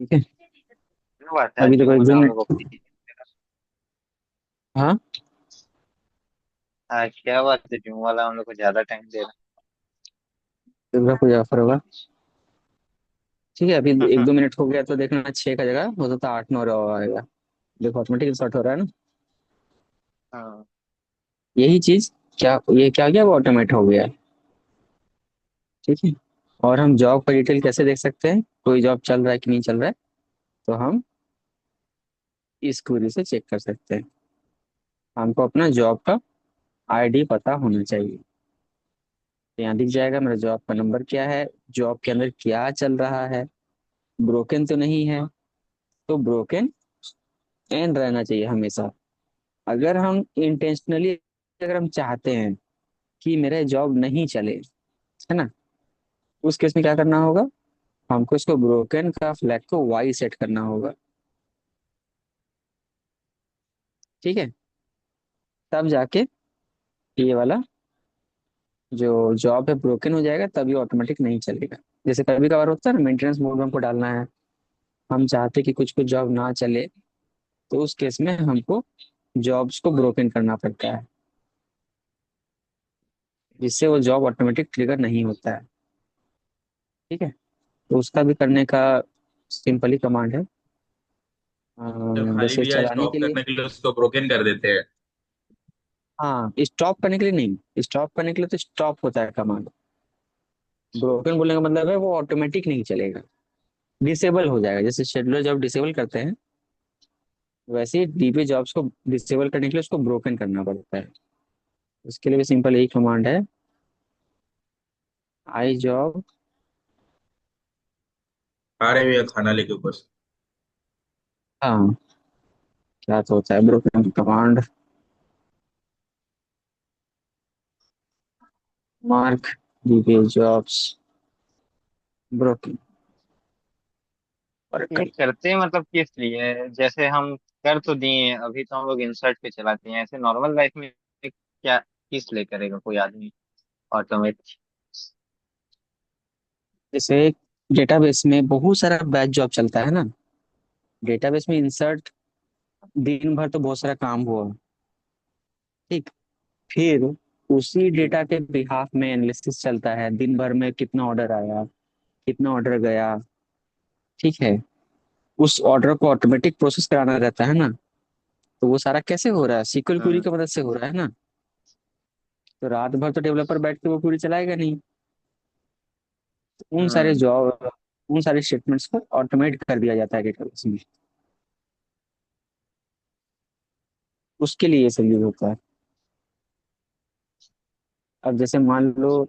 ठीक है। क्या बात है, अभी तो जिम कोई वाला हम 2 मिनट। लोग को फ्री दे देगा। हाँ। हाँ, क्या बात है, जिम वाला हम लोग को ज्यादा टाइम दे दुर्गा पूजा ऑफर होगा। ठीक है, अभी एक रहा। दो मिनट हो गया तो देखना, 6 का जगह हो सकता है 8 9 आएगा। देखो ऑटोमेटिक शॉर्ट हो रहा है ना। हाँ। यही चीज, क्या ये क्या गया, वो ऑटोमेट हो गया। ठीक है। और हम जॉब का डिटेल कैसे देख सकते हैं, कोई जॉब चल रहा है कि नहीं चल रहा है, तो हम इस क्वेरी से चेक कर सकते हैं। हमको अपना जॉब का आईडी पता होना चाहिए। तो यहाँ दिख जाएगा मेरा जॉब का नंबर क्या है, जॉब के अंदर क्या चल रहा है, ब्रोकन तो नहीं है। तो ब्रोकन एंड रहना चाहिए हमेशा। अगर हम इंटेंशनली, अगर हम चाहते हैं कि मेरा जॉब नहीं चले, है ना, उस केस में क्या करना होगा, हमको इसको ब्रोकन का फ्लैग को वाई सेट करना होगा। ठीक है। तब जाके ये वाला जो जॉब है ब्रोकन हो जाएगा, तभी ऑटोमेटिक नहीं चलेगा। जैसे कभी कभार होता है ना, मेंटेनेंस मोड में हमको डालना है, हम चाहते कि कुछ कुछ जॉब ना चले, तो उस केस में हमको जॉब्स को ब्रोकन करना पड़ता है, जिससे वो जॉब ऑटोमेटिक ट्रिगर नहीं होता है। ठीक है। तो उसका भी करने का सिंपली कमांड है। जब खाली जैसे दिया चलाने स्टॉप के लिए, करने के लिए उसको ब्रोकन कर देते हैं। हाँ, स्टॉप करने के लिए नहीं, स्टॉप करने के लिए तो स्टॉप होता है कमांड। ब्रोकन बोलने का मतलब है वो ऑटोमेटिक नहीं चलेगा, डिसेबल हो जाएगा। जैसे शेड्यूलर जॉब डिसेबल करते हैं, वैसे ही डीपी जॉब्स को डिसेबल करने के लिए उसको ब्रोकन करना पड़ता है। उसके लिए भी सिंपल यही कमांड है, आई जॉब। आ रहे भैया खाना लेके ऊपर से। हाँ, क्या तो होता है broken command, mark DP jobs broken और ये करते हैं मतलब किस लिए, जैसे हम कर तो दिए, अभी तो हम लोग इंसर्ट पे चलाते हैं, ऐसे नॉर्मल लाइफ में क्या किस लिए करेगा कोई आदमी ऑटोमेट। जैसे डेटाबेस में बहुत सारा बैच जॉब चलता है ना, डेटाबेस में इंसर्ट दिन भर तो बहुत सारा काम हुआ। ठीक। फिर उसी डेटा के बिहाफ में एनालिसिस चलता है, दिन भर में कितना ऑर्डर आया, कितना ऑर्डर गया। ठीक है। उस ऑर्डर को ऑटोमेटिक प्रोसेस कराना रहता है ना, तो वो सारा कैसे हो रहा है, सीक्वल क्वेरी हम्म। की मदद से हो रहा है ना। तो रात भर तो डेवलपर बैठ के वो क्वेरी चलाएगा नहीं। तो उन सारे हम्म। जॉब, उन सारे स्टेटमेंट्स को ऑटोमेट कर दिया जाता है डेटाबेस में। उसके लिए ये सब यूज होता है। अब जैसे मान लो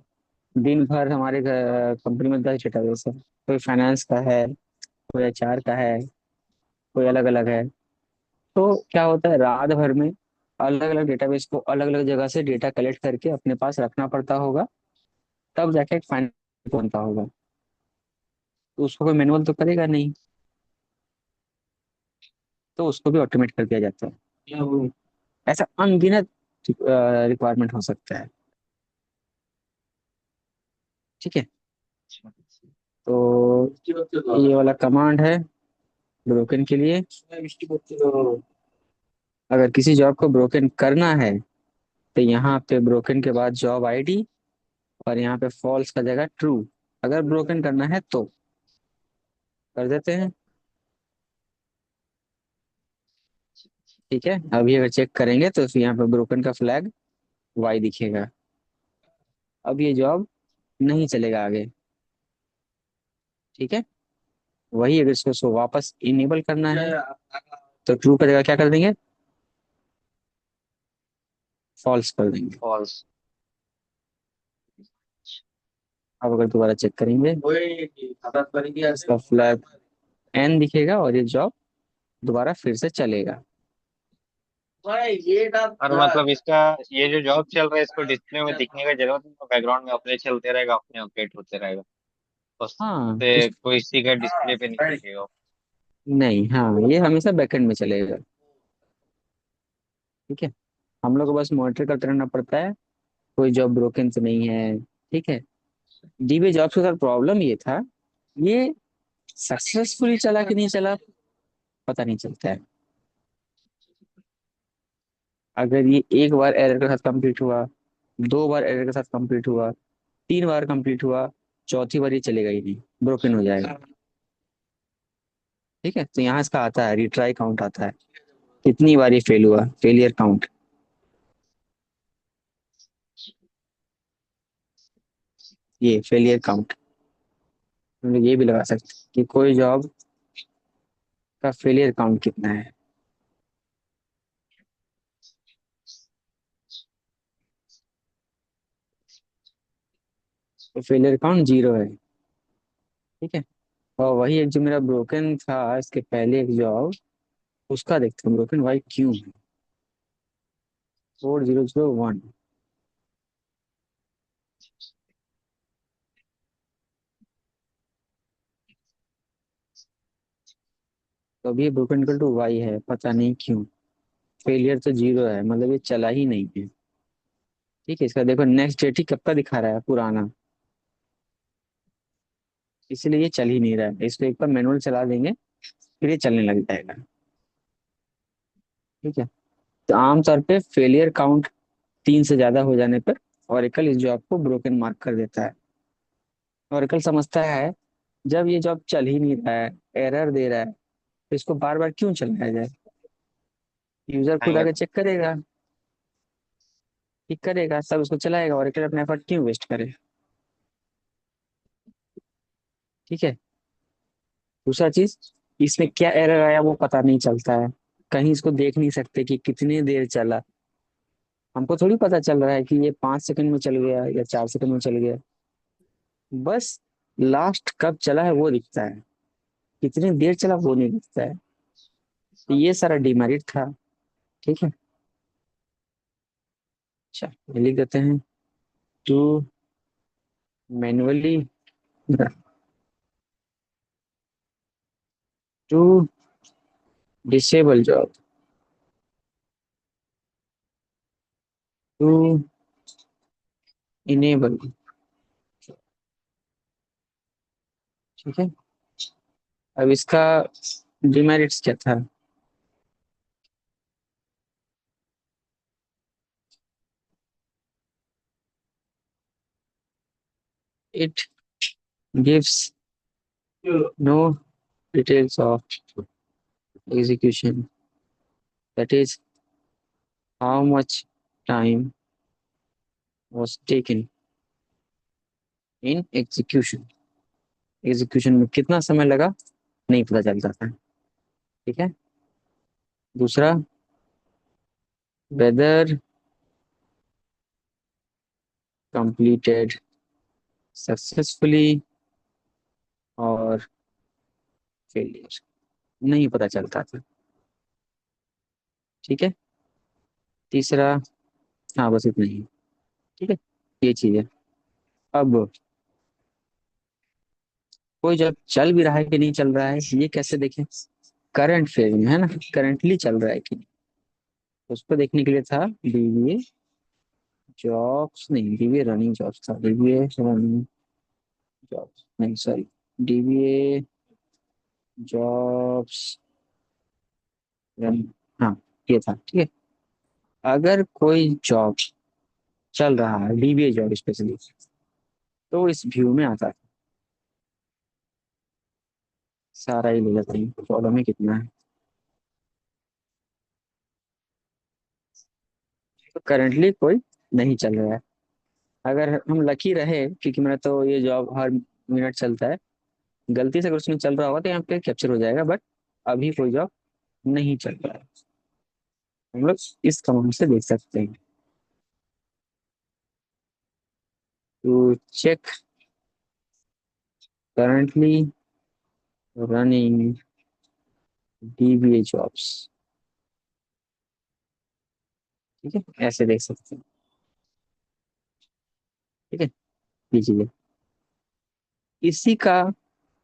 दिन भर हमारे कंपनी में 10 डेटाबेस है, कोई फाइनेंस का है, कोई एचआर का है, कोई अलग अलग है। तो क्या होता है, रात भर में अलग अलग डेटाबेस को अलग अलग जगह से डेटा कलेक्ट करके अपने पास रखना पड़ता होगा, तब जाके एक फाइनल बनता होगा। तो उसको कोई मैनुअल तो करेगा नहीं, तो उसको भी ऑटोमेट कर दिया जाता है। ऐसा अनगिनत रिक्वायरमेंट हो सकता है। ठीक है। तो ये वाला कमांड है ब्रोकन के लिए। अगर किसी जॉब को ब्रोकन करना है, तो यहाँ पे ब्रोकन के बाद जॉब आईडी, और यहाँ पे फॉल्स का जगह ट्रू, अगर ब्रोकन करना है तो कर देते हैं। ठीक है। अभी अगर चेक करेंगे तो फिर यहाँ पे ब्रोकन का फ्लैग वाई दिखेगा। अब ये जॉब नहीं चलेगा आगे। ठीक है। वही अगर इसको वापस इनेबल करना है, तो ट्रू का जगह क्या कर देंगे, फॉल्स कर देंगे। फॉल्स। अब अगर दोबारा चेक करेंगे, इसका फ्लैग एन दिखेगा और ये जॉब दोबारा फिर से चलेगा। और मतलब इसका ये जो जॉब चल रहा है इसको डिस्प्ले में दिखने का जरूरत नहीं, बैकग्राउंड में अपने चलते रहेगा, अपने अपडेट होते रहेगा, हाँ उससे कोई किसी का डिस्प्ले पे नहीं दिखेगा। नहीं, हाँ, ये हमेशा बैकएंड में चलेगा। ठीक है। हम लोग को बस मॉनिटर करते रहना पड़ता है, कोई जॉब ब्रोकन तो नहीं है। ठीक है। डीबी जॉब्स के साथ प्रॉब्लम ये था, ये सक्सेसफुली चला कि नहीं चला पता नहीं चलता है। अगर ये एक बार एरर के साथ कंप्लीट हुआ, दो बार एरर के साथ कंप्लीट हुआ, तीन बार कंप्लीट हुआ, चौथी बार ये चलेगा ही नहीं, ब्रोकन हो जाएगा। ठीक है, तो यहाँ इसका आता है रिट्राई काउंट आता है, कितनी बार ये फेल हुआ, फेलियर काउंट। ये फेलियर काउंट हम लोग ये भी लगा सकते हैं कि कोई जॉब का फेलियर काउंट कितना है। तो फेलियर काउंट 0 है। ठीक है, और वही एक जो मेरा ब्रोकन था इसके पहले एक जॉब, उसका देखते हैं ब्रोकन वाई क्यों है। 4001। तो अभी ब्रोकन इक्वल टू वाई है, पता नहीं क्यों। फेलियर तो 0 है, मतलब ये चला ही नहीं है। ठीक है, इसका देखो नेक्स्ट डेट ही कब का दिखा रहा है, पुराना। इसलिए ये चल ही नहीं रहा है, इसको एक बार मैनुअल चला देंगे फिर ये चलने लग जाएगा। ठीक है, तो आमतौर पे फेलियर काउंट 3 से ज्यादा हो जाने पर ओरेकल इस जॉब को ब्रोकन मार्क कर देता है। ओरेकल समझता है जब ये जॉब चल ही नहीं रहा है, एरर दे रहा है, तो इसको बार बार क्यों चलाया जाए। यूजर हाँ खुद ये आके चेक करेगा, ठीक करेगा, सब उसको चलाएगा, ओरेकल अपना एफर्ट क्यों वेस्ट करे। ठीक है, दूसरा चीज, इसमें क्या एरर आया वो पता नहीं चलता है, कहीं इसको देख नहीं सकते कि कितनी देर चला। हमको थोड़ी पता चल रहा है कि ये 5 सेकंड में चल गया या 4 सेकंड में चल गया। बस लास्ट कब चला है वो दिखता है, कितनी देर चला वो नहीं दिखता है। तो ये सारा डिमेरिट था। ठीक है, अच्छा ये लिख देते हैं, to manually, to disable job, to enable. ठीक है, अब इसका डिमेरिट्स क्या था। It gives no details of execution, that is how much time was taken in execution, execution में कितना समय लगा नहीं पता चलता था। ठीक है, दूसरा, वेदर कंप्लीटेड सक्सेसफुली और फेलियर नहीं पता चलता था। ठीक है, तीसरा, हाँ बस इतना ही। ठीक है, ये चीज है। अब कोई जब चल भी रहा है कि नहीं चल रहा है ये कैसे देखें, करंट फेज में है ना, करंटली चल रहा है कि नहीं। तो उसको देखने के लिए था डीबीए जॉब्स, नहीं डीबीए रनिंग जॉब्स था, डीबीए रनिंग जॉब्स नहीं सॉरी, डीबीए जॉब्स रन, हाँ ये था। ठीक है, अगर कोई जॉब चल रहा है डीबीए जॉब स्पेशली, तो इस व्यू में आता है, सारा ही ले लेते हैं कॉलम में कितना है। तो करंटली कोई नहीं चल रहा है। अगर हम लकी रहे, क्योंकि मेरा तो ये जॉब हर मिनट चलता है, गलती से अगर उसमें चल रहा होगा तो यहाँ पे कैप्चर हो जाएगा, बट अभी कोई जॉब नहीं चल रहा है। हम लोग इस कमांड से देख सकते हैं, to check currently running DBA jobs. ठीक है, ऐसे देख सकते हैं। ठीक है, ये चीज है। इसी का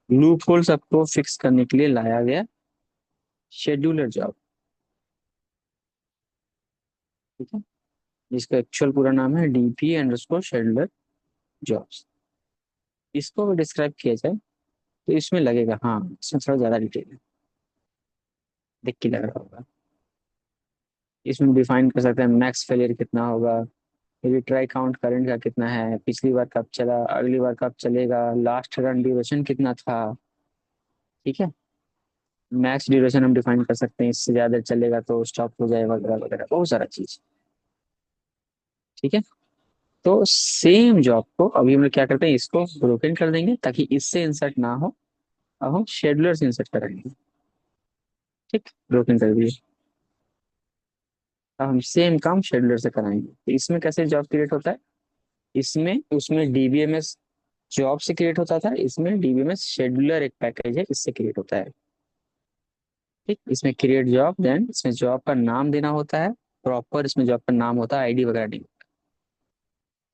लूप होल सबको फिक्स करने के लिए लाया गया शेड्यूलर जॉब। ठीक है, जिसका एक्चुअल पूरा नाम है डीपी अंडरस्कोर शेड्यूलर जॉब्स। इसको डिस्क्राइब किया जाए तो इसमें लगेगा, हाँ इसमें थोड़ा ज्यादा डिटेल है, देख के लग रहा होगा। इसमें डिफाइन कर सकते हैं मैक्स फेलियर कितना होगा, रिट्राई काउंट करंट का कितना है, पिछली बार कब चला, अगली बार कब चलेगा, लास्ट रन ड्यूरेशन कितना था। ठीक है। मैक्स ड्यूरेशन हम डिफाइन कर सकते हैं, इससे ज्यादा चलेगा तो स्टॉप हो जाएगा, वगैरह वगैरह बहुत सारा चीज। ठीक है। तो सेम जॉब को अभी हम लोग क्या करते हैं, इसको ब्रोकन कर देंगे ताकि इससे इंसर्ट ना हो। अब हम शेड्यूलर से इंसर्ट करेंगे। ठीक, ब्रोकन कर दिए। अब हम सेम काम शेड्यूलर से कराएंगे। तो इसमें कैसे जॉब क्रिएट होता है, इसमें उसमें डीबीएमएस जॉब से क्रिएट होता था, इसमें डीबीएमएस शेड्यूलर एक पैकेज है, इससे क्रिएट होता है। ठीक, इसमें क्रिएट जॉब, देन इसमें जॉब का नाम देना होता है, प्रॉपर इसमें जॉब का नाम होता है, आईडी वगैरह नहीं,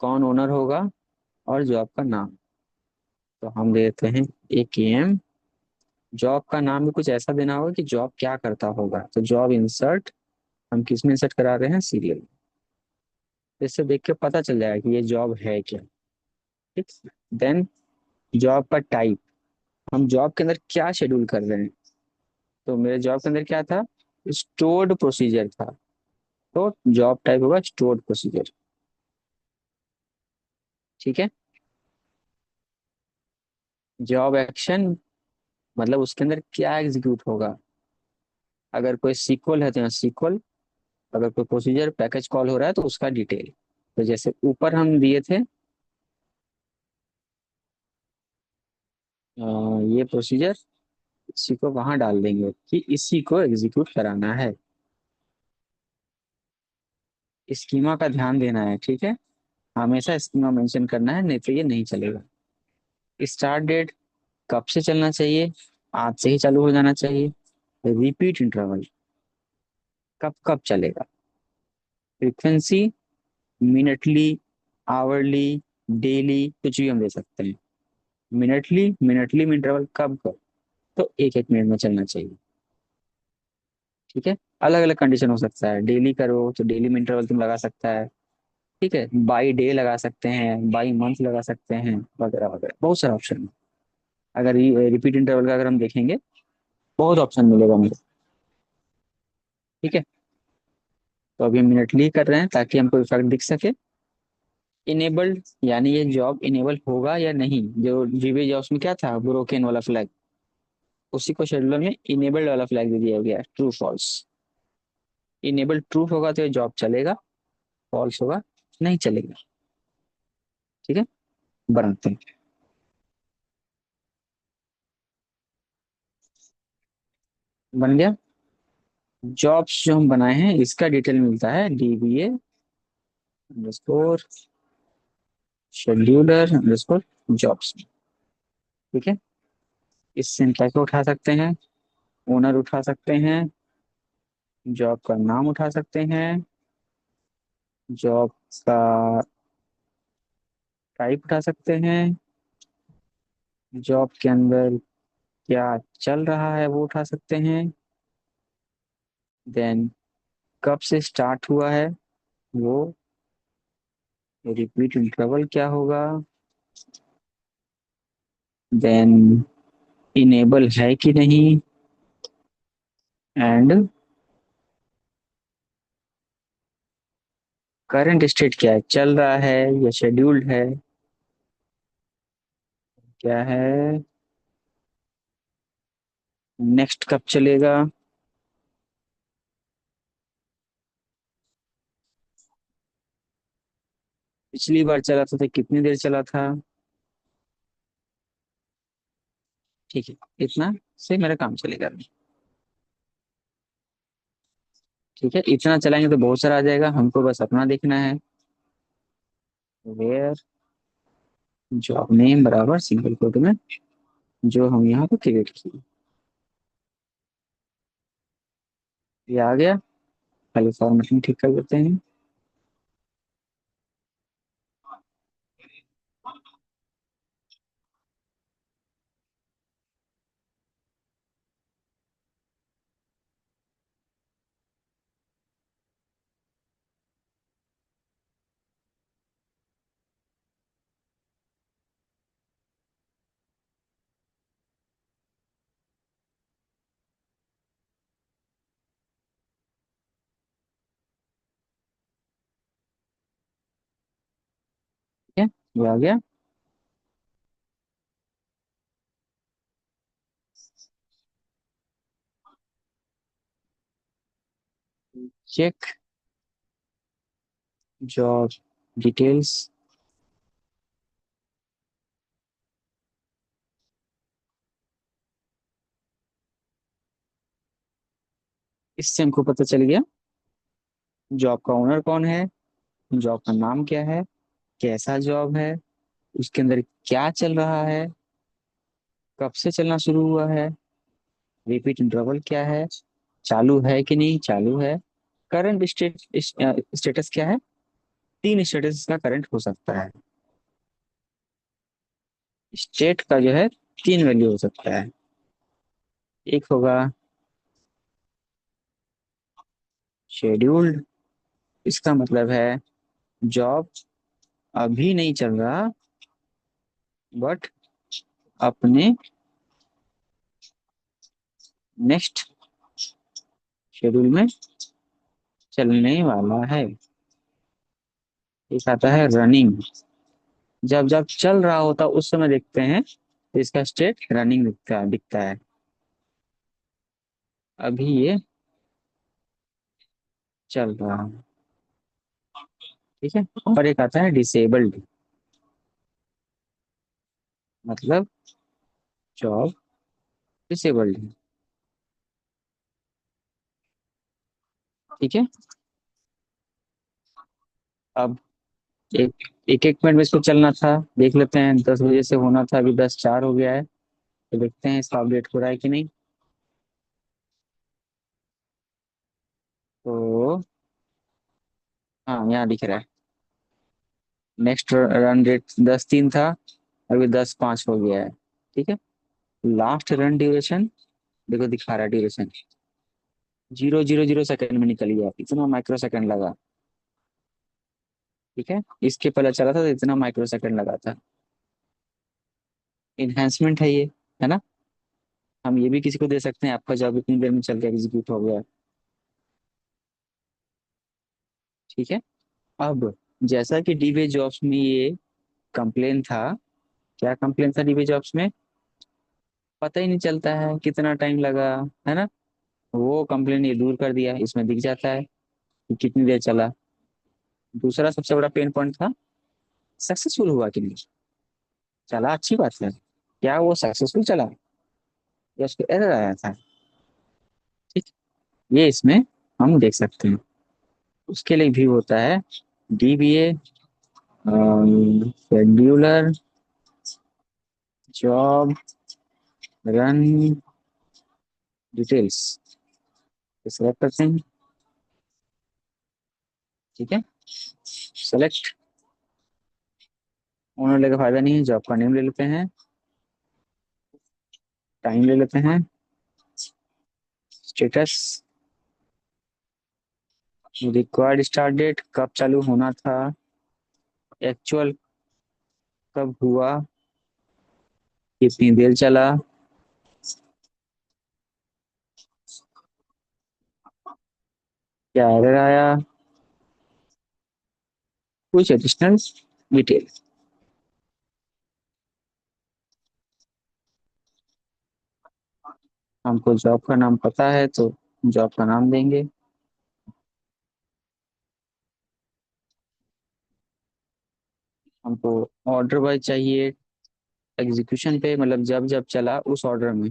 कौन ओनर होगा और जॉब का नाम। तो हम देते हैं AKM। जॉब का नाम भी कुछ ऐसा देना होगा कि जॉब क्या करता होगा, तो जॉब इंसर्ट हम किस में इंसर्ट करा रहे हैं, सीरियल। इससे देख के पता चल जाएगा कि ये जॉब है क्या। ठीक। देन जॉब का टाइप, हम जॉब के अंदर क्या शेड्यूल कर रहे हैं। तो मेरे जॉब के अंदर क्या था, स्टोर्ड प्रोसीजर था, तो जॉब टाइप होगा स्टोर्ड प्रोसीजर। ठीक है। जॉब एक्शन मतलब उसके अंदर क्या एग्जीक्यूट होगा, अगर कोई सीक्वल है तो यहाँ सीक्वल, अगर कोई प्रोसीजर पैकेज कॉल हो रहा है तो उसका डिटेल। तो जैसे ऊपर हम दिए थे, ये प्रोसीजर, इसी को वहां डाल देंगे कि इसी को एग्जीक्यूट कराना है। स्कीमा का ध्यान देना है, ठीक है, हमेशा स्कीमा मेंशन करना है, नहीं तो ये नहीं चलेगा। स्टार्ट डेट कब से चलना चाहिए, आज से ही चालू हो जाना चाहिए। रिपीट इंटरवल कब कब चलेगा। फ्रीक्वेंसी मिनटली, आवरली, डेली, कुछ भी हम दे सकते हैं। मिनटली, मिनटली में इंटरवल कब कब, तो एक एक मिनट में चलना चाहिए। ठीक है। अलग अलग कंडीशन हो सकता है, डेली करो तो डेली में इंटरवल तुम लगा सकता है। ठीक है, बाई डे लगा सकते हैं, बाई मंथ लगा सकते हैं, वगैरह वगैरह बहुत सारे ऑप्शन है। अगर रिपीट इंटरवल का अगर हम देखेंगे, बहुत ऑप्शन मिलेगा हमको। ठीक है। तो अभी हम मिनटली कर रहे हैं ताकि हमको इफेक्ट दिख सके। इनेबल्ड यानी ये जॉब इनेबल होगा या नहीं, जो जीबी जॉब्स में क्या था, ब्रोकन वाला फ्लैग, उसी को शेड्यूलर में इनेबल्ड वाला फ्लैग दे दिया गया, ट्रू फॉल्स। इनेबल ट्रू होगा तो ये जॉब चलेगा, फॉल्स होगा नहीं चलेगा। ठीक है, बनाते हैं। बन गया। जॉब्स जो हम बनाए हैं इसका डिटेल मिलता है DBA underscore scheduler underscore jobs. ठीक है। इससे हम क्या क्या उठा सकते हैं, ओनर उठा सकते हैं, जॉब का नाम उठा सकते हैं, जॉब का टाइप उठा सकते हैं, जॉब के अंदर क्या चल रहा है वो उठा सकते हैं, देन कब से स्टार्ट हुआ है वो, रिपीट इंटरवल क्या होगा, देन इनेबल है कि नहीं, एंड करंट स्टेट क्या है, चल रहा है या शेड्यूल्ड है, क्या है, नेक्स्ट कब चलेगा। पिछली बार चला था तो कितनी देर चला था। ठीक है, इतना से मेरा काम चलेगा। ठीक है, इतना चलाएंगे तो बहुत सारा आ जाएगा, हमको बस अपना देखना है। वेयर जॉब नेम बराबर सिंगल कोट में जो हम यहाँ पे क्रिएट किए, ये आ गया। खाली फॉर्मेटिंग ठीक कर देते हैं। ये आ गया। Check job details. इससे हमको पता चल गया जॉब का ओनर कौन है, जॉब का नाम क्या है, कैसा जॉब है, उसके अंदर क्या चल रहा है, कब से चलना शुरू हुआ है, रिपीट इंटरवल क्या है, चालू है कि नहीं चालू है, करंट स्टेटस क्या है। तीन स्टेटस का करंट हो सकता है। स्टेट का जो है तीन वैल्यू हो सकता है। एक होगा शेड्यूल्ड, इसका मतलब है जॉब अभी नहीं चल रहा, बट अपने नेक्स्ट शेड्यूल में चलने वाला है। एक आता है रनिंग, जब जब चल रहा होता उस समय देखते हैं तो इसका स्टेट रनिंग दिखता है। अभी ये चल रहा है। ठीक है। और एक आता है डिसेबल्ड, मतलब जॉब डिसेबल्ड है। ठीक है। अब एक एक एक मिनट में इसको चलना था, देख लेते हैं। 10 बजे से होना था, अभी 10:04 हो गया है, तो देखते हैं इसका अपडेट हो रहा है कि नहीं। तो हाँ, यहाँ दिख रहा है नेक्स्ट रन रेट 10:03 था, अभी 10:05 हो गया है। ठीक है। लास्ट रन ड्यूरेशन देखो, दिखा रहा है ड्यूरेशन 0.00 सेकंड में निकल गया, इतना माइक्रो सेकंड लगा। ठीक है। इसके पहले चला था तो इतना माइक्रो सेकंड लगा था। इन्हेंसमेंट है ये, है ना। हम ये भी किसी को दे सकते हैं, आपका जॉब इतनी देर में चल के एग्जीक्यूट हो गया। ठीक है। अब जैसा कि डीबी जॉब्स में ये कंप्लेन था, क्या कंप्लेन था डीबी जॉब्स में, पता ही नहीं चलता है कितना टाइम लगा, है ना। वो कंप्लेन ये दूर कर दिया, इसमें दिख जाता है कि कितनी देर चला। दूसरा सबसे बड़ा पेन पॉइंट था, सक्सेसफुल हुआ कि नहीं। चला अच्छी बात है, क्या वो सक्सेसफुल चला या उसको एरर आया था। ठीक। ये इसमें हम देख सकते हैं। उसके लिए भी होता है dBA scheduler job run details, select करते हैं। ठीक है। सेलेक्ट ओनर लेकर फायदा नहीं है, जॉब का नेम ले लेते हैं, टाइम ले लेते हैं, स्टेटस, रिक्वायर्ड स्टार्ट डेट कब चालू होना था, एक्चुअल कब हुआ, कितनी देर चला, क्या एरर आया, कुछ एडिशनल डिटेल। हमको जॉब का नाम पता है तो जॉब का नाम देंगे। हमको ऑर्डर वाइज चाहिए, एग्जीक्यूशन पे, मतलब जब जब चला उस ऑर्डर में।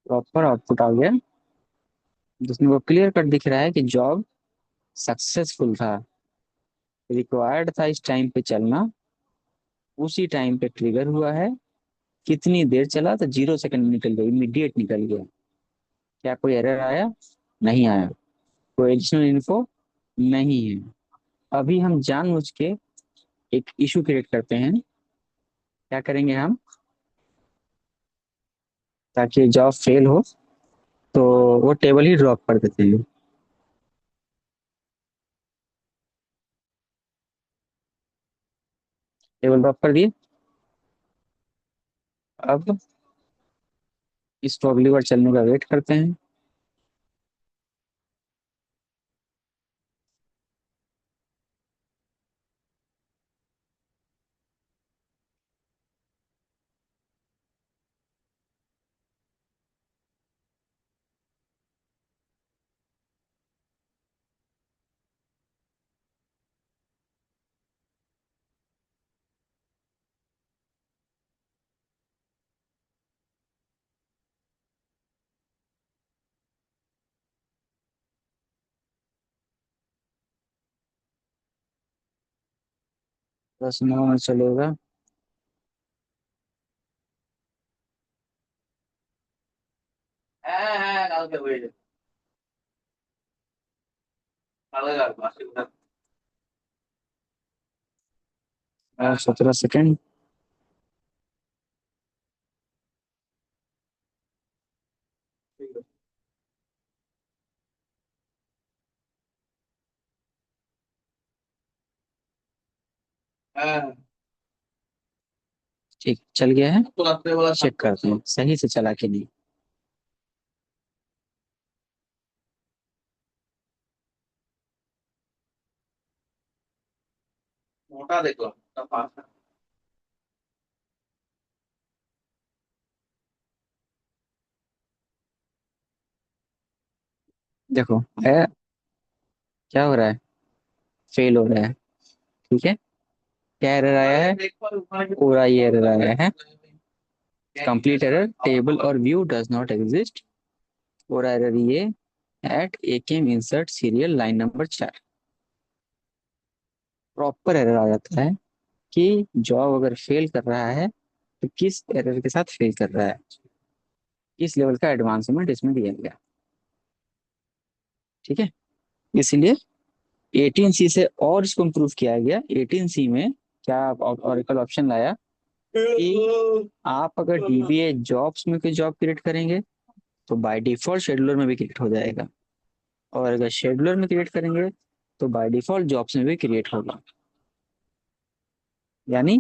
प्रॉपर आउटपुट आ गया, जिसमें वो क्लियर कट दिख रहा है कि जॉब सक्सेसफुल था। रिक्वायर्ड था इस टाइम पे चलना, उसी टाइम पे ट्रिगर हुआ है। कितनी देर चला, तो 0 सेकंड में निकल गया, इमीडिएट निकल गया। क्या कोई एरर आया? नहीं आया। कोई एडिशनल इन्फो? नहीं है। अभी हम जानबूझ के एक इशू क्रिएट करते हैं। क्या करेंगे हम, ताकि जॉब फेल हो, तो वो टेबल ही ड्रॉप कर देते हैं। टेबल ड्रॉप कर दिए। अब इस तो अगली बार चलने का वेट करते हैं। बस 9 में चलेगा। হ্যাঁ হ্যাঁ কালকে হয়ে যাবে। কালকে রাখবো, আজকে রাখবো। 17 सेकेंड। ठीक चल गया है। चेक करते हैं सही से चला कि नहीं। মোটা দেখলাম তা পাঁচ। देखो है, क्या हो रहा है, फेल हो रहा है। ठीक है। क्या एरर आया है? पूरा ये एरर आया है, कंप्लीट एरर, टेबल और व्यू डज नॉट एग्जिस्ट। पूरा एरर ये, एट ए केम insert serial line number 4। Proper error आ जाता है कि जॉब अगर फेल कर रहा है तो किस एरर के साथ फेल कर रहा है। इस लेवल का एडवांसमेंट इसमें दिया गया। ठीक है। इसलिए 18C से और इसको इम्प्रूव किया गया। 18C में क्या ऑरिकल ऑप्शन लाया कि आप अगर डीबीए जॉब्स में कोई जॉब क्रिएट करेंगे तो बाय डिफॉल्ट शेड्यूलर में भी क्रिएट हो जाएगा, और अगर शेड्यूलर में क्रिएट करेंगे तो बाय डिफॉल्ट जॉब्स में भी क्रिएट होगा। यानी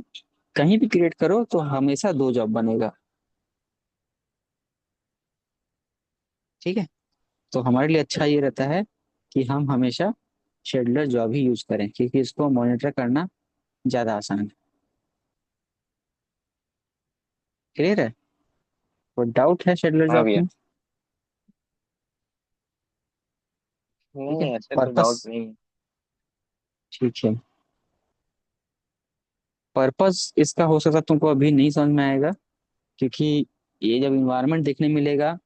कहीं भी क्रिएट करो तो हमेशा 2 जॉब बनेगा। ठीक है। तो हमारे लिए अच्छा ये रहता है कि हम हमेशा शेड्यूलर जॉब ही यूज करें, क्योंकि इसको मॉनिटर करना ज्यादा आसान है। क्लियर है? कोई डाउट है शेड्यूलर हाँ जॉब भैया। में? ठीक है। नहीं, ऐसे तो पर्पस, डाउट नहीं है। ठीक है। पर्पस इसका हो सकता है तुमको अभी नहीं समझ में आएगा, क्योंकि ये जब इन्वायरमेंट देखने मिलेगा,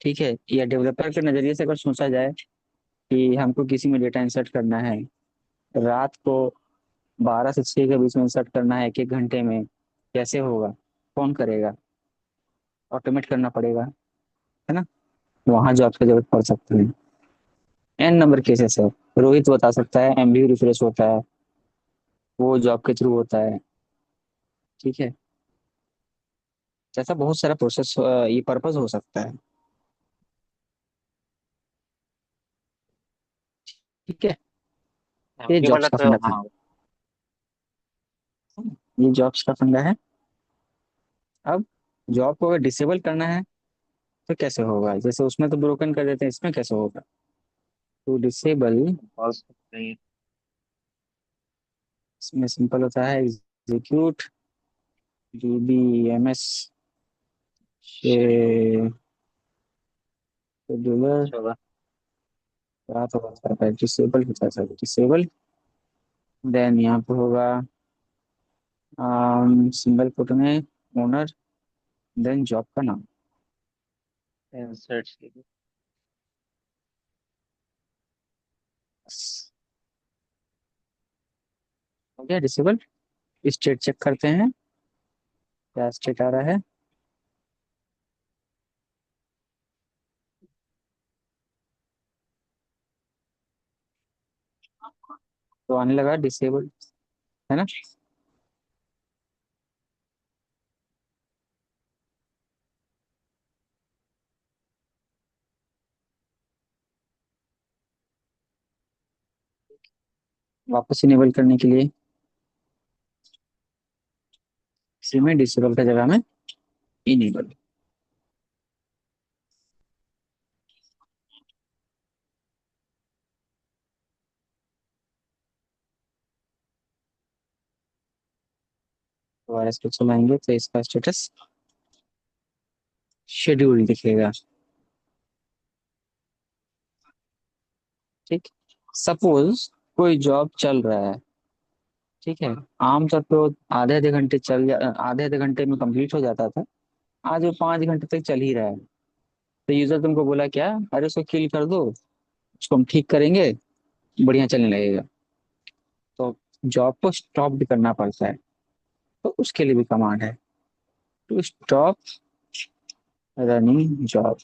ठीक है, या डेवलपर के नजरिए से अगर सोचा जाए कि हमको किसी में डेटा इंसर्ट करना है, रात को 12 से 6 के बीच में इंसर्ट करना है 1 1 घंटे में, कैसे होगा? कौन करेगा? ऑटोमेट करना पड़ेगा, है ना। वहां जॉब की जरूरत पड़ सकती है। एन नंबर केसेस है। रोहित बता सकता है, एमबी रिफ्रेश होता है, वो जॉब के थ्रू होता है। ठीक है। जैसा बहुत सारा प्रोसेस, ये पर्पस हो सकता है। ठीक है। ये ये जॉब्स वाला का तो फंडा था। हाँ। ये जॉब्स का फंडा है। अब जॉब को अगर डिसेबल करना है तो कैसे होगा? जैसे उसमें तो ब्रोकन कर देते हैं, इसमें कैसे होगा? टू डिसेबल, बहुत सही है। इसमें सिंपल होता है, एग्जीक्यूट डीबीएमएस शेड्यूलर। अच्छा होगा। क्या तो होता है, डिसेबल होता है, डिसेबल। देन यहाँ पे होगा सिंगल कोट में ओनर, देन जॉब का नाम। इंसर्ट के हो गया डिसेबल। स्टेट चेक करते हैं, क्या स्टेट आ रहा है। तो आने लगा डिसेबल, है ना। वापस इनेबल करने के लिए इसी में डिसेबल का जगह में इनेबल। दोबारा इसको चलाएंगे तो इसका स्टेटस शेड्यूल दिखेगा। ठीक। सपोज कोई जॉब चल रहा है, ठीक है। आमतौर पे वो आधे आधे घंटे आधे आधे घंटे में कंप्लीट हो जाता था। आज वो 5 घंटे तक चल ही रहा है। तो यूजर तुमको बोला क्या, अरे उसको किल कर दो, उसको हम ठीक करेंगे, बढ़िया चलने लगेगा। तो जॉब को स्टॉप भी करना पड़ता है, तो उसके लिए भी कमांड है, टू स्टॉप रनिंग जॉब।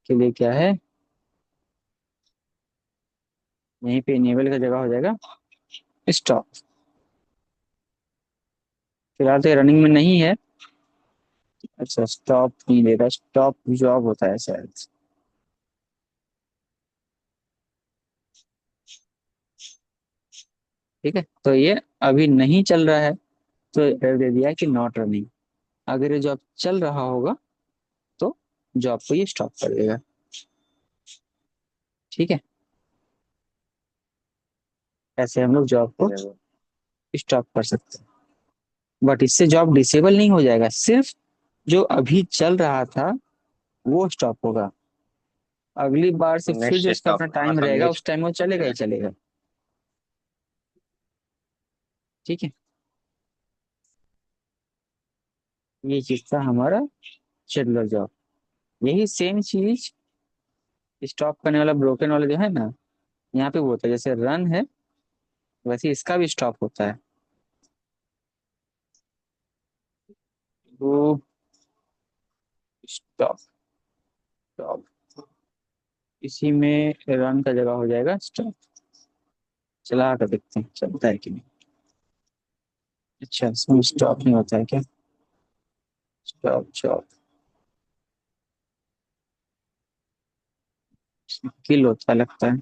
के लिए क्या है, यहीं पे इनेबल का जगह हो जाएगा स्टॉप। फिलहाल तो रनिंग में नहीं है। अच्छा, स्टॉप नहीं देगा, स्टॉप जॉब होता है शायद। ठीक है, तो ये अभी नहीं चल रहा है, तो एरर दे दिया कि नॉट रनिंग। अगर ये जॉब चल रहा होगा तो जॉब को ये स्टॉप कर देगा। ठीक है, ऐसे हम लोग जॉब को लिए। स्टॉप कर सकते हैं। बट इससे जॉब डिसेबल नहीं हो जाएगा, सिर्फ जो अभी चल रहा था वो स्टॉप होगा। अगली बार से फिर नेक्स्ट जो उसका स्टॉप अपना टाइम मतलब रहेगा उस नेक्स्ट। टाइम वो चलेगा ही चलेगा। ठीक है, ये चीज था हमारा शेड्यूलर जॉब। यही सेम चीज स्टॉप करने वाला ब्रोकन वाला जो है ना, यहाँ पे वो होता है, जैसे रन है वैसे इसका भी स्टॉप होता है। तो स्टॉप, स्टॉप, इसी में रन का जगह हो जाएगा स्टॉप। चला कर देखते हैं चलता है कि नहीं। अच्छा, इसमें स्टॉप नहीं होता है क्या, स्टॉप जॉब किल होता है लगता है।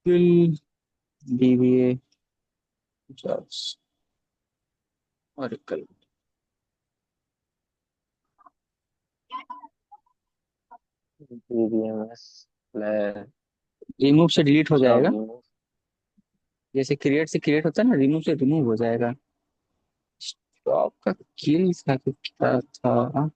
किल, डीबीए जॉब्स और कल DBMS प्लस रिमूव से डिलीट हो जॉब जाएगा। रिमूव। जैसे क्रिएट से क्रिएट होता है ना, रिमूव से रिमूव हो जाएगा। स्टॉप का किल था कि क्या था।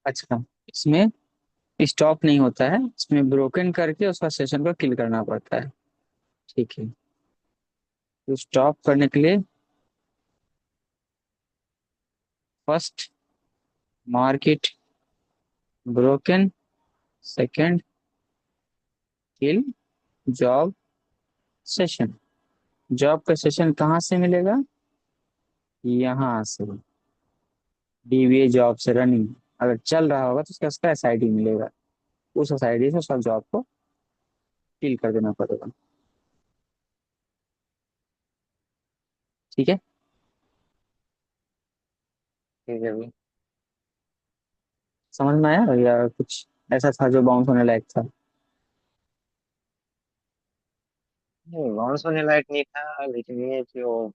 अच्छा, इसमें स्टॉप नहीं होता है, इसमें ब्रोकन करके उसका सेशन को किल करना पड़ता है। ठीक है, तो स्टॉप करने के लिए फर्स्ट मार्केट ब्रोकन, सेकंड किल जॉब सेशन। जॉब का सेशन कहाँ से मिलेगा, यहाँ से। डीबीए जॉब से रनिंग, अगर चल रहा होगा तो उसका उसका एसआईडी मिलेगा, उस एसआईडी से उसका जॉब को किल कर देना पड़ेगा। ठीक है, ठीक है भाई। समझ में आया या कुछ ऐसा था जो बाउंस होने लायक था। नहीं, बाउंस होने लायक नहीं था, लेकिन ये जो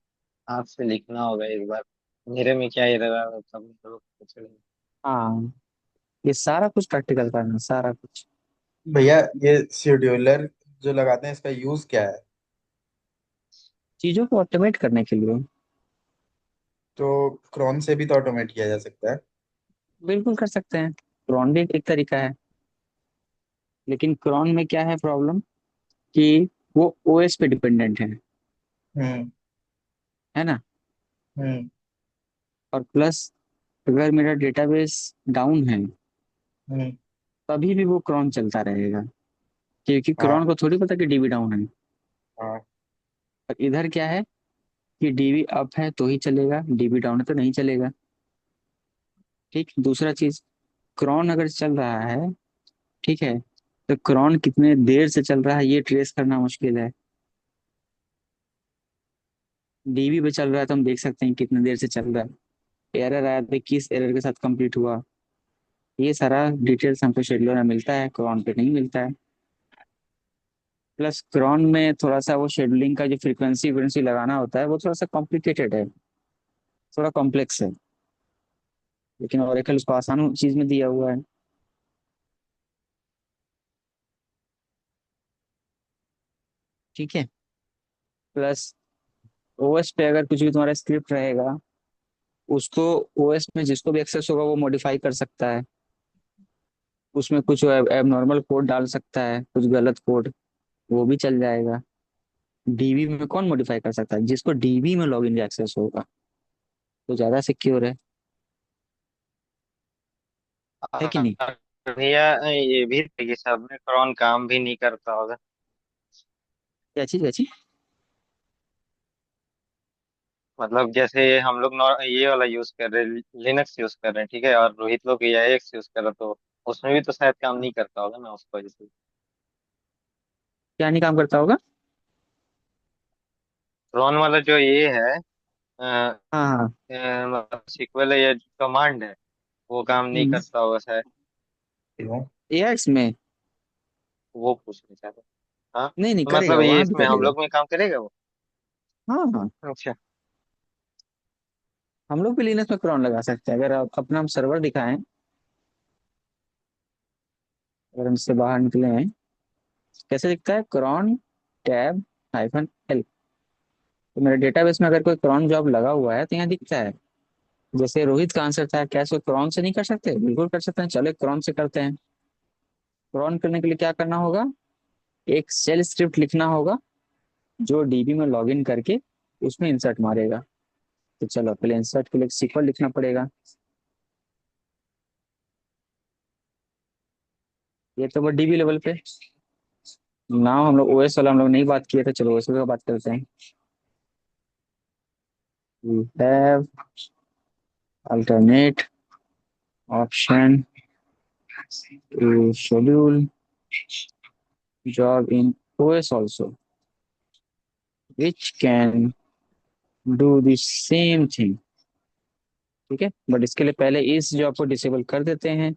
हाथ से लिखना होगा एक बार, मेरे में क्या एरर आ रहा था मतलब कुछ नहीं। हाँ, ये सारा कुछ प्रैक्टिकल करना, सारा कुछ। भैया ये शेड्यूलर जो लगाते हैं इसका यूज क्या है? चीजों को ऑटोमेट करने के लिए। तो क्रॉन से भी तो ऑटोमेट किया जा सकता है। बिल्कुल कर सकते हैं, क्रॉन भी एक तरीका है। लेकिन क्रॉन में क्या है प्रॉब्लम, कि वो ओएस पे डिपेंडेंट हम्म। है ना। हम्म। और प्लस अगर मेरा डेटाबेस डाउन है, हम्म। तभी भी वो क्रॉन चलता रहेगा, क्योंकि हाँ। क्रॉन को थोड़ी पता कि डीबी डाउन है। हाँ। और इधर क्या है कि डीबी अप है तो ही चलेगा, डीबी डाउन है तो नहीं चलेगा। ठीक, दूसरा चीज, क्रॉन अगर चल रहा है, ठीक है, तो क्रॉन कितने देर से चल रहा है ये ट्रेस करना मुश्किल है। डीबी पे चल रहा है तो हम देख सकते हैं कितने देर से चल रहा है, एरर आया तो किस एरर के साथ कंप्लीट हुआ। ये सारा डिटेल्स हमको शेड्यूलर में मिलता है, क्रॉन पे नहीं मिलता है। प्लस क्रॉन में थोड़ा सा वो शेड्यूलिंग का जो फ्रीक्वेंसी लगाना होता है वो थोड़ा सा कॉम्प्लिकेटेड है, थोड़ा कॉम्प्लेक्स है। लेकिन ओरेकल उसको आसान चीज में दिया हुआ है। ठीक है। प्लस ओएस पे अगर कुछ भी तुम्हारा स्क्रिप्ट रहेगा, उसको ओएस में जिसको भी एक्सेस होगा वो मॉडिफाई कर सकता है। उसमें कुछ एब नॉर्मल कोड डाल सकता है, कुछ गलत कोड, वो भी चल जाएगा। डीबी में कौन मॉडिफाई कर सकता है, जिसको डीबी में लॉगिन एक्सेस होगा, तो ज्यादा सिक्योर है कि नहीं। भैया ये भी थे कि सब में क्रॉन काम भी नहीं करता होगा। क्या चीज, क्या चीज। मतलब जैसे हम लोग ये वाला यूज कर रहे हैं, लिनक्स यूज कर रहे हैं, ठीक है, और रोहित लोग ये एक्स यूज कर रहे, तो उसमें भी तो शायद काम नहीं करता होगा ना उसको वजह से। क्या नहीं काम करता होगा। क्रॉन वाला जो ये है, हाँ हाँ। मतलब सिक्वल या कमांड है, वो काम नहीं करता होगा शायद। क्यों? एआईएक्स में। वो पूछना चाहता हूँ। हाँ, नहीं नहीं तो करेगा, मतलब ये वहां भी इसमें हम करेगा। लोग में काम करेगा वो। हाँ हाँ। अच्छा। हम लोग भी लिनक्स में क्रॉन लगा सकते हैं, अगर आप अपना हम सर्वर दिखाएं। अगर हम इससे बाहर निकले हैं, कैसे दिखता है, क्रॉन टैब -L। तो मेरे डेटाबेस में अगर कोई क्रॉन जॉब लगा हुआ है तो यहाँ दिखता है। जैसे रोहित का आंसर था, क्या इसको क्रॉन से नहीं कर सकते, बिल्कुल कर सकते हैं, चलो क्रॉन से करते हैं। क्रॉन करने के लिए क्या करना होगा, एक शेल स्क्रिप्ट लिखना होगा, जो डीबी में लॉगिन करके उसमें इंसर्ट मारेगा। तो चलो पहले इंसर्ट के लिए सीक्वल लिखना पड़ेगा। ये तो वो डीबी लेवल पे। नाउ हम लोग ओएस वाला हम लोग नहीं बात किए थे, चलो ओएस का बात करते हैं। We have alternate option to schedule job in OS also, which can do the same thing। ठीक है, बट इसके लिए पहले इस जॉब को डिसेबल कर देते हैं,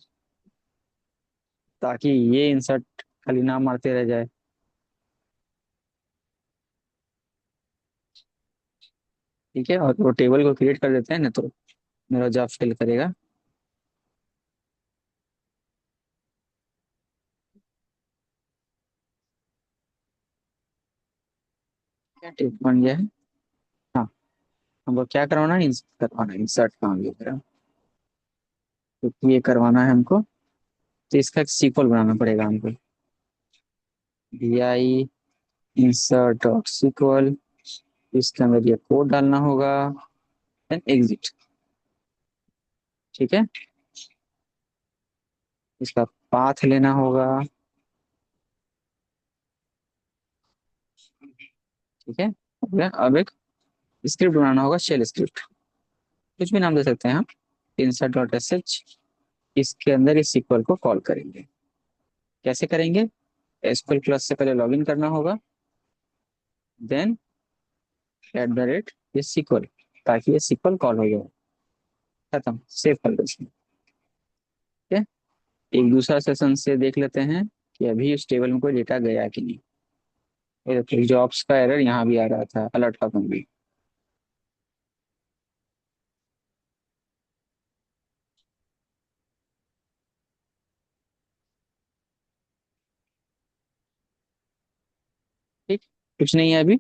ताकि ये इंसर्ट खाली नाम मारते रह जाए। ठीक है, और वो टेबल को क्रिएट कर देते हैं ना, तो मेरा जॉब फेल करेगा। क्या टिप बन गया है। हाँ, हमको क्या करवाना है, इंसर्ट करवाना है, इंसर्ट काम ये करा, तो ये करवाना है हमको। तो इसका एक सीक्वल बनाना पड़ेगा हमको, vi insert डॉट सीक्वल, इसके अंदर ये कोड डालना होगा, देन एग्जिट। ठीक है, इसका पाथ लेना होगा। ठीक है, अब एक स्क्रिप्ट बनाना होगा, शेल स्क्रिप्ट, कुछ भी नाम दे सकते हैं हम, insert डॉट sh। इसके अंदर इस सीक्वल को कॉल करेंगे। कैसे करेंगे, एसक्यूएल क्लास से पहले लॉगिन करना होगा, देन @ ये सीक्वल, ताकि ये सीक्वल कॉल हो जाए। खत्म, सेव कर दो इसमें। ठीक है, एक दूसरा सेशन से देख लेते हैं कि अभी इस टेबल में कोई डेटा गया कि नहीं। ये देखो जॉब्स का एरर यहाँ भी आ रहा था, अलर्ट का भी। ठीक, कुछ नहीं है अभी।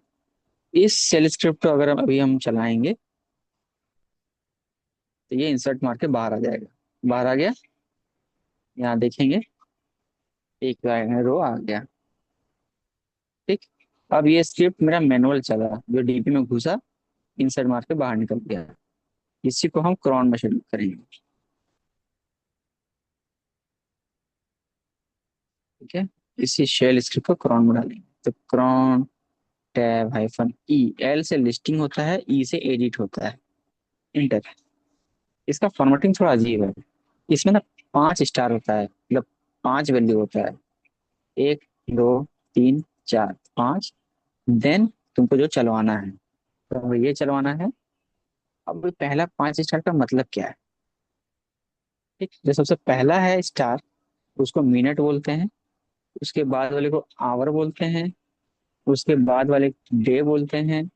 इस शेल स्क्रिप्ट को अगर अभी हम चलाएंगे तो ये इंसर्ट मार के बाहर आ जाएगा। बाहर आ गया। यहाँ देखेंगे एक रो आ गया। ठीक। अब ये स्क्रिप्ट मेरा मैनुअल चला जो डीपी में घुसा, इंसर्ट मार के बाहर निकल गया। इसी को हम क्रॉन में शेड्यूल करेंगे। ठीक है। इसी शेल स्क्रिप्ट को क्रॉन में डालेंगे तो क्रॉन टैब हाइफन ई, एल से लिस्टिंग होता है, ई से एडिट होता है। इंटर। इसका फॉर्मेटिंग थोड़ा अजीब है। इसमें ना 5 स्टार होता है, मतलब 5 वैल्यू होता है। 1 2 3 4 5। देन तुमको जो चलवाना है तो ये चलवाना है। अब पहला 5 स्टार का मतलब क्या है? ठीक, जो सबसे पहला है स्टार उसको मिनट बोलते हैं। उसके बाद वाले को आवर बोलते हैं। उसके बाद वाले डे बोलते हैं।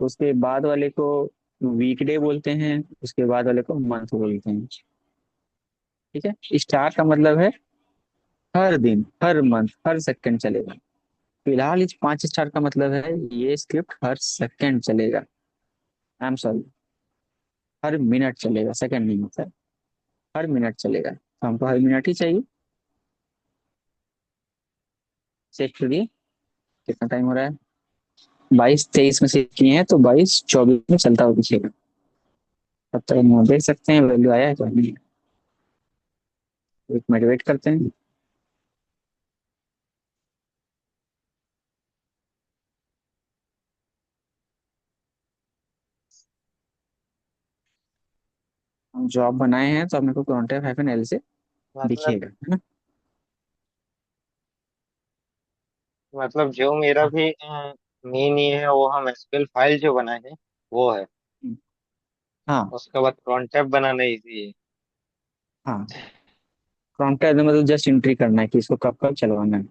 उसके बाद वाले को वीकडे बोलते हैं। उसके बाद वाले को मंथ बोलते हैं। ठीक है। स्टार का मतलब है हर दिन, हर मंथ, हर सेकंड चलेगा। फिलहाल इस 5 स्टार का मतलब है ये स्क्रिप्ट हर सेकंड चलेगा। I am sorry, her minute चलेगा, सेकंड नहीं होता है। हर मिनट चलेगा तो हमको हर मिनट ही चाहिए। चेक करिए कितना टाइम हो रहा है। 22 23 में से किए हैं तो 22 24 में चलता हुआ दिखेगा। तब तक हम देख सकते हैं वैल्यू आया है तो नहीं। एक मिनट वेट करते हैं। हम जॉब बनाए हैं तो अपने को कॉन्टेक्ट हाइफन एल से मतलब दिखेगा, है ना। मतलब जो मेरा हाँ। भी मेन ये है, वो हम एसक्यूएल फाइल जो बनाए हैं वो है। हाँ। उसके बाद कॉन्टेक्ट बनाना इजी है। हाँ। कॉन्टेक्ट मतलब जस्ट एंट्री करना है कि इसको कब कब चलवाना है।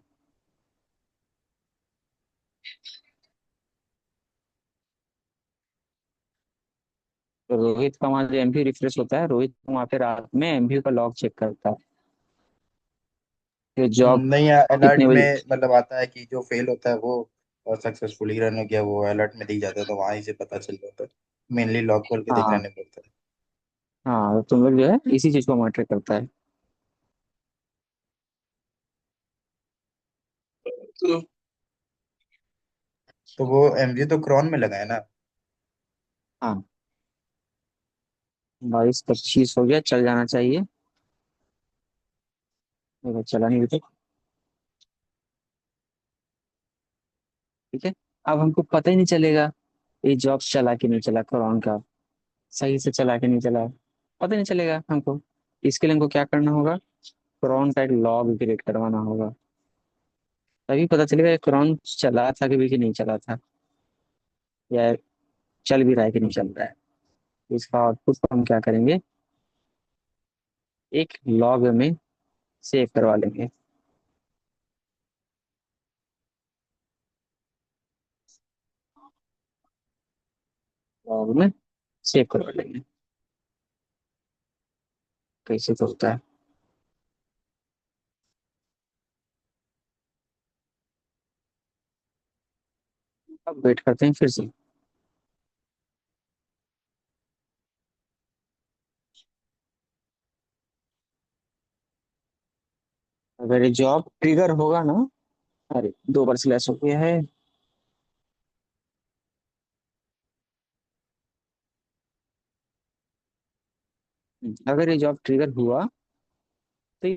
तो रोहित का वहाँ जो एमपी रिफ्रेश होता है, रोहित वहाँ पे रात में एमपी का लॉग चेक करता है कि जॉब नहीं, अलर्ट कितने बजे। में मतलब आता है कि जो फेल होता है वो और सक्सेसफुली रन हो गया, वो अलर्ट में दी जाता है, तो वहां ही से पता चल जाता है। मेनली लॉग खोल के देखना हाँ। नहीं पड़ता है। हाँ तो तुम लोग जो है इसी चीज को मॉनिटर करता है। तो तो वो एमवी तो क्रॉन में लगा है ना। हाँ, 22 25 हो गया, चल जाना चाहिए। अगर चला नहीं अभी तक। ठीक है। अब हमको पता ही नहीं चलेगा ये जॉब चला कि नहीं चला, कौन का सही से चला कि नहीं चला, पता नहीं चलेगा हमको। इसके लिए हमको क्या करना होगा, क्रॉन का एक लॉग क्रिएट करवाना होगा। तभी पता चलेगा ये क्रॉन चला था कि भी कि नहीं चला था, या चल भी रहा है कि नहीं चल रहा है। इसका आउटपुट को हम क्या करेंगे, एक लॉग में सेव करवा लेंगे। लॉग में सेव करवा लेंगे। कैसे तो होता है। अब वेट करते हैं फिर से। अगर ये जॉब ट्रिगर होगा ना, अरे 2 बार स्लैश हो गया है। अगर ये जॉब ट्रिगर हुआ तो